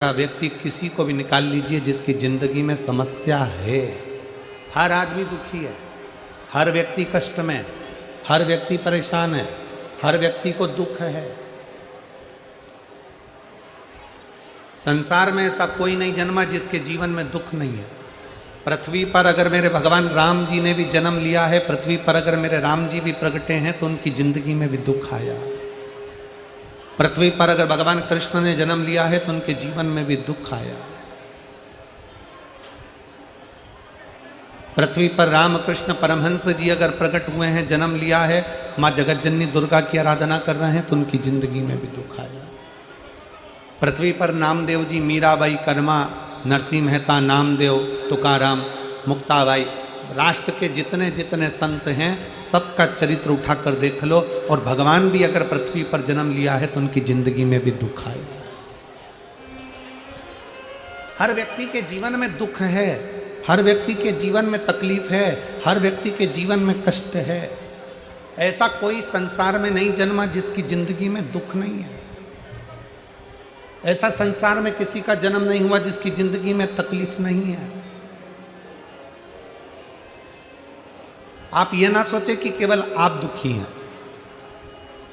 व्यक्ति किसी को भी निकाल लीजिए जिसकी जिंदगी में समस्या है। हर आदमी दुखी है, हर व्यक्ति कष्ट में, हर व्यक्ति परेशान है, हर व्यक्ति को दुख है। संसार में ऐसा कोई नहीं जन्मा जिसके जीवन में दुख नहीं है। पृथ्वी पर अगर मेरे भगवान राम जी ने भी जन्म लिया है, पृथ्वी पर अगर मेरे राम जी भी प्रगटे हैं तो उनकी जिंदगी में भी दुख आया। पृथ्वी पर अगर भगवान कृष्ण ने जन्म लिया है तो उनके जीवन में भी दुख आया। पृथ्वी पर रामकृष्ण परमहंस जी अगर प्रकट हुए हैं, जन्म लिया है, माँ जगतजननी दुर्गा की आराधना कर रहे हैं तो उनकी जिंदगी में भी दुख आया। पृथ्वी पर नामदेव जी, मीराबाई, कर्मा, नरसिंह मेहता, नामदेव, तुकाराम, मुक्ताबाई, राष्ट्र के जितने जितने संत हैं सबका चरित्र उठाकर देख लो, और भगवान भी अगर पृथ्वी पर जन्म लिया है तो उनकी जिंदगी में भी दुख आया। हर व्यक्ति के जीवन में दुख है, हर व्यक्ति के जीवन में तकलीफ है, हर व्यक्ति के जीवन में कष्ट है। ऐसा कोई संसार में नहीं जन्मा जिसकी जिंदगी में दुख नहीं है। ऐसा संसार में किसी का जन्म नहीं हुआ जिसकी जिंदगी में तकलीफ नहीं है। आप ये ना सोचे कि केवल आप दुखी हैं।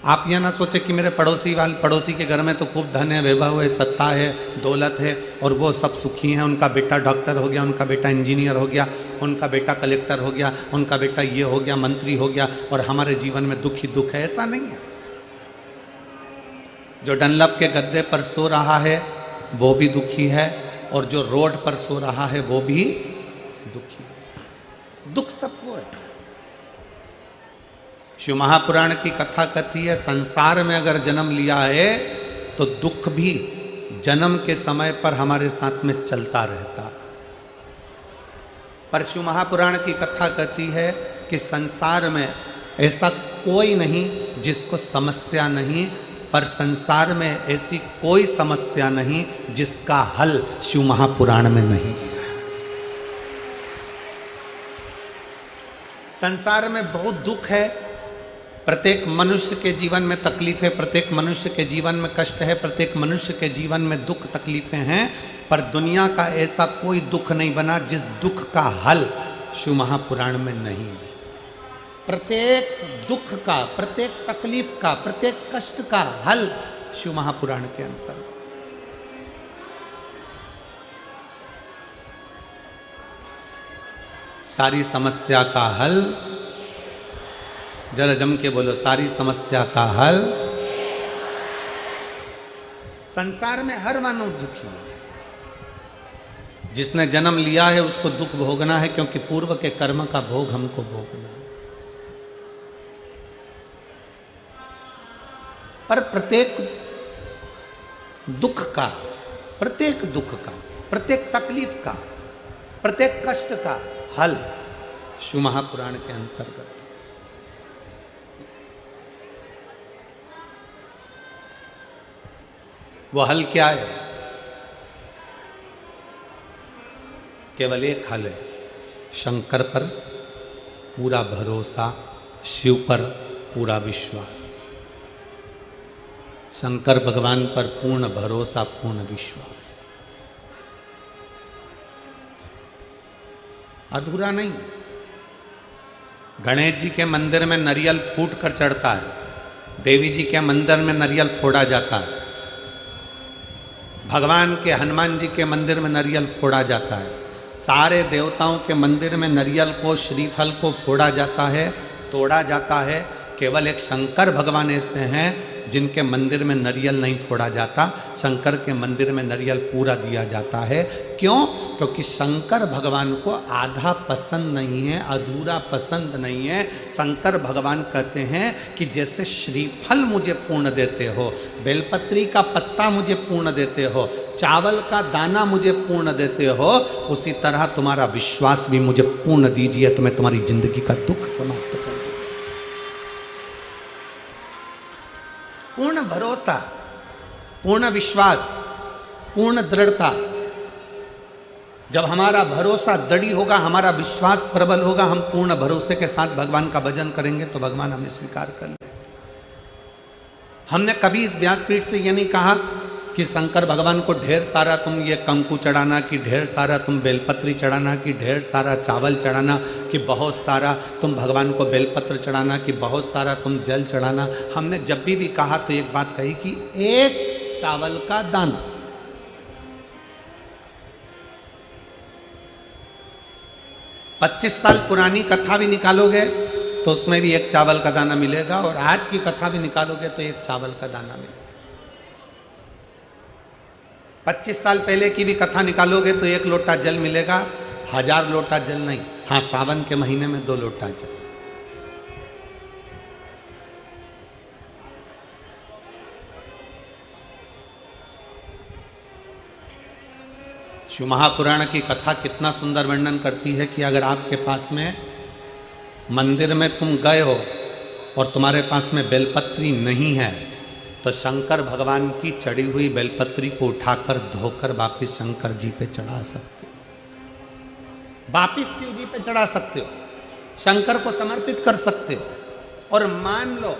आप ये ना सोचे कि मेरे पड़ोसी के घर में तो खूब धन है, वैभव है, सत्ता है, दौलत है और वो सब सुखी हैं। उनका बेटा डॉक्टर हो गया, उनका बेटा इंजीनियर हो गया, उनका बेटा कलेक्टर हो गया, उनका बेटा ये हो गया, मंत्री हो गया, और हमारे जीवन में दुख ही दुख है। ऐसा नहीं है। जो डनलप के गद्दे पर सो रहा है वो भी दुखी है, और जो रोड पर सो रहा है वो भी दुखी है। दुख सबको है। शिव महापुराण की कथा कहती है, संसार में अगर जन्म लिया है तो दुख भी जन्म के समय पर हमारे साथ में चलता रहता। पर शिव महापुराण की कथा कहती है कि संसार में ऐसा कोई नहीं जिसको समस्या नहीं, पर संसार में ऐसी कोई समस्या नहीं जिसका हल शिव महापुराण में नहीं है। संसार में बहुत दुख है, प्रत्येक मनुष्य के जीवन में तकलीफ है, प्रत्येक मनुष्य के जीवन में कष्ट है, प्रत्येक मनुष्य के जीवन में दुख तकलीफें हैं, पर दुनिया का ऐसा कोई दुख नहीं बना जिस दुख का हल शिव महापुराण में नहीं है। प्रत्येक दुख का, प्रत्येक तकलीफ का, प्रत्येक कष्ट का हल शिव महापुराण के अंतर। सारी समस्या का हल, जरा जम के बोलो, सारी समस्या का हल। संसार में हर मानव दुखी है। जिसने जन्म लिया है उसको दुख भोगना है, क्योंकि पूर्व के कर्म का भोग हमको भोगना है। पर प्रत्येक दुख का, प्रत्येक दुख का, प्रत्येक तकलीफ का, प्रत्येक कष्ट का हल शिव महापुराण के अंतर्गत। वो हल क्या है? केवल एक हल है, शंकर पर पूरा भरोसा, शिव पर पूरा विश्वास। शंकर भगवान पर पूर्ण भरोसा, पूर्ण विश्वास। अधूरा नहीं। गणेश जी के मंदिर में नारियल फूट कर चढ़ता है, देवी जी के मंदिर में नारियल फोड़ा जाता है, भगवान के हनुमान जी के मंदिर में नारियल फोड़ा जाता है, सारे देवताओं के मंदिर में नारियल को, श्रीफल को फोड़ा जाता है, तोड़ा जाता है। केवल एक शंकर भगवान ऐसे हैं जिनके मंदिर में नारियल नहीं फोड़ा जाता। शंकर के मंदिर में नारियल पूरा दिया जाता है। क्यों? क्योंकि शंकर भगवान को आधा पसंद नहीं है, अधूरा पसंद नहीं है। शंकर भगवान कहते हैं कि जैसे श्रीफल मुझे पूर्ण देते हो, बेलपत्री का पत्ता मुझे पूर्ण देते हो, चावल का दाना मुझे पूर्ण देते हो, उसी तरह तुम्हारा विश्वास भी मुझे पूर्ण दीजिए तो मैं तुम्हारी जिंदगी का दुख समाप्त कर दूं। पूर्ण भरोसा, पूर्ण विश्वास, पूर्ण दृढ़ता। जब हमारा भरोसा दृढ़ होगा, हमारा विश्वास प्रबल होगा, हम पूर्ण भरोसे के साथ भगवान का भजन करेंगे तो भगवान हमें स्वीकार कर लेंगे। हमने कभी इस व्यासपीठ से ये नहीं कहा कि शंकर भगवान को ढेर सारा तुम ये कंकु चढ़ाना, कि ढेर सारा तुम बेलपत्री चढ़ाना, कि ढेर सारा चावल चढ़ाना, कि बहुत सारा तुम भगवान को बेलपत्र चढ़ाना, कि बहुत सारा तुम जल चढ़ाना। हमने जब भी कहा तो एक बात कही कि एक चावल का दाना, 25 साल पुरानी कथा भी निकालोगे तो उसमें भी एक चावल का दाना मिलेगा, और आज की कथा भी निकालोगे तो एक चावल का दाना मिलेगा। 25 साल पहले की भी कथा निकालोगे तो 1 लोटा जल मिलेगा, 1000 लोटा जल नहीं। हाँ, सावन के महीने में 2 लोटा जल। शिव महापुराण की कथा कितना सुंदर वर्णन करती है कि अगर आपके पास में मंदिर में तुम गए हो और तुम्हारे पास में बेलपत्री नहीं है तो शंकर भगवान की चढ़ी हुई बेलपत्री को उठाकर धोकर वापिस शंकर जी पे चढ़ा सकते हो, वापिस शिव जी पे चढ़ा सकते हो, शंकर को समर्पित कर सकते हो। और मान लो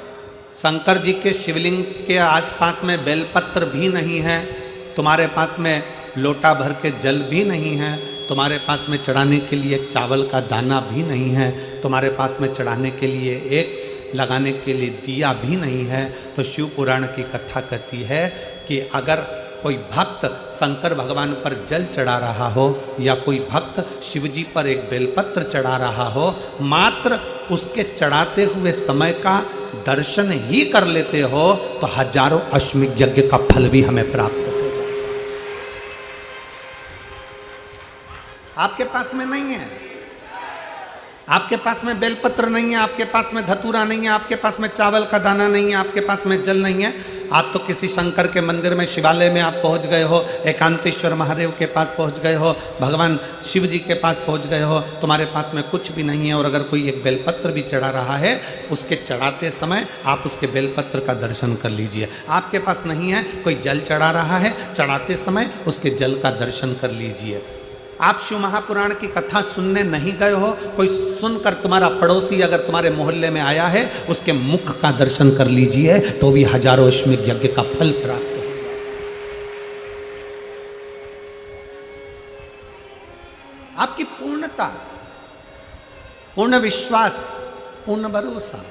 शंकर जी के शिवलिंग के आसपास में बेलपत्र भी नहीं है, तुम्हारे पास में लोटा भर के जल भी नहीं है, तुम्हारे पास में चढ़ाने के लिए एक चावल का दाना भी नहीं है, तुम्हारे पास में चढ़ाने के लिए एक लगाने के लिए दिया भी नहीं है, तो शिव पुराण की कथा कहती है कि अगर कोई भक्त शंकर भगवान पर जल चढ़ा रहा हो या कोई भक्त शिव जी पर एक बेलपत्र चढ़ा रहा हो, मात्र उसके चढ़ाते हुए समय का दर्शन ही कर लेते हो तो हजारों अश्वमेध यज्ञ का फल भी हमें प्राप्त हो जाए। आपके पास में नहीं है, आपके पास में बेलपत्र नहीं है, आपके पास में धतूरा नहीं है, आपके पास में चावल का दाना नहीं है, आपके पास में जल नहीं है, आप तो किसी शंकर के मंदिर में शिवालय में आप पहुंच गए हो, एकांतेश्वर महादेव के पास पहुंच गए हो, भगवान शिव जी के पास पहुंच गए हो, तुम्हारे पास में कुछ भी नहीं है। और अगर कोई एक बेलपत्र भी चढ़ा रहा है, उसके चढ़ाते समय आप उसके बेलपत्र का दर्शन कर लीजिए। आपके पास नहीं है, कोई जल चढ़ा रहा है, चढ़ाते समय उसके जल का दर्शन कर लीजिए। आप शिव महापुराण की कथा सुनने नहीं गए हो, कोई सुनकर तुम्हारा पड़ोसी अगर तुम्हारे मोहल्ले में आया है, उसके मुख का दर्शन कर लीजिए तो भी हजारों अश्वमेध यज्ञ का फल प्राप्त हो। आपकी पूर्णता, पूर्ण विश्वास, पूर्ण भरोसा।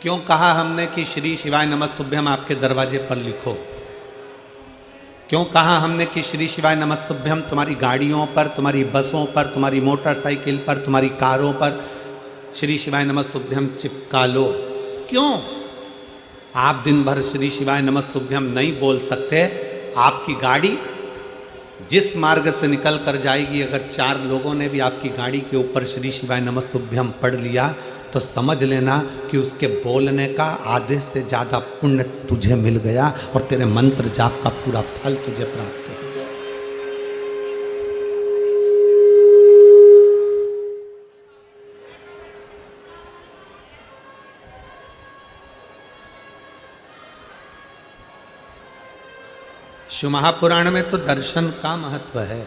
क्यों कहा हमने कि श्री शिवाय नमस्तुभ्यम आपके दरवाजे पर लिखो? क्यों कहा हमने कि श्री शिवाय नमस्तुभ्यम तुम्हारी गाड़ियों पर, तुम्हारी बसों पर, तुम्हारी मोटरसाइकिल पर, तुम्हारी कारों पर श्री शिवाय नमस्तुभ्यम चिपका लो? क्यों? आप दिन भर श्री शिवाय नमस्तुभ्यम नहीं बोल सकते, आपकी गाड़ी जिस मार्ग से निकल कर जाएगी, अगर 4 लोगों ने भी आपकी गाड़ी के ऊपर श्री शिवाय नमस्तुभ्यम पढ़ लिया तो समझ लेना कि उसके बोलने का आधे से ज़्यादा पुण्य तुझे मिल गया और तेरे मंत्र जाप का पूरा फल तुझे प्राप्त हो गया। शिव महापुराण में तो दर्शन का महत्व है।